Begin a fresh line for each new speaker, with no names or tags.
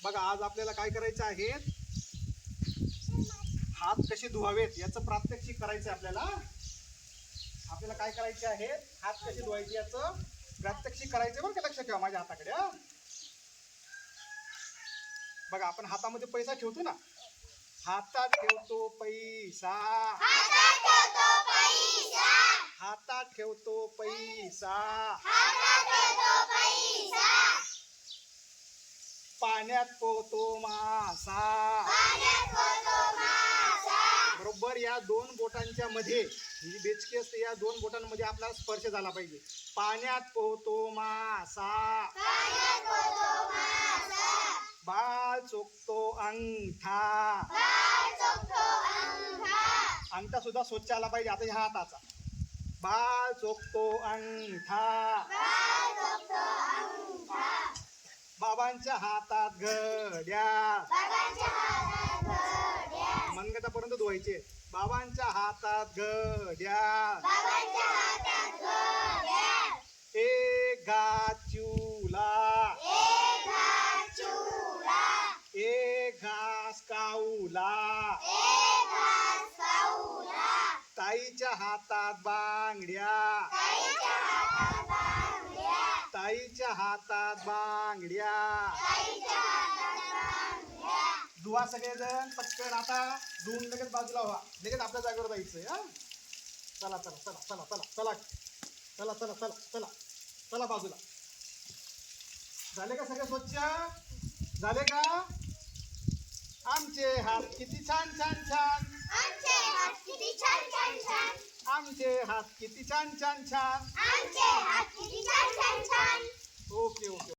बघा आज आपल्याला काय करायचं आहे, हात कसे धुवावेत याचं प्रात्यक्षिक करायचं आहे आपल्याला. आपल्याला काय करायचे आहे, हात कसे धुवायचे याचं प्रात्यक्षिक करायचं बरं का. लक्ष ठेवा माझ्या हाताकडे. बघा आपण हातामध्ये पैसा ठेवतो ना, हातात ठेवतो पैसा, हातात ठेवतो पैसा, पाण्यात पोहतो मासा. बरोबर या दोन बोटांच्या मध्ये, ही बेचकी असते, या दोन बोटांमध्ये आपला स्पर्श झाला पाहिजे. पाण्यात पोहतो मासा, बाळ चोखतो अंगठा. अंगठा सुद्धा स्वच्छ आला पाहिजे. आता ह्या हाताचा बाळ चोखतो अंगठा. बाबांच्या हातात घड्याळ, मनगटापर्यंत धुवायचे. बाबांच्या हातात घड्याळ, एक घास चुला, एक घास काऊला. ताईच्या हातात बांगड्या, ताईच्या हातात बांगड्या. धुवा सगळेजण पटकन. आता धुवून लगेच बाजूला व्हा, लगेच आपल्या जागेवर जायचंय. चला चला चला चला चला चला चला चला चला चला चला बाजूला. झाले का सगळे स्वच्छ? झाले का? आमचे हात किती छान छान छान, आमचे हात किती छान छान छान, आमचे हात किती छान छान छान, आमचे हात किती छान छान छान. Okay okay.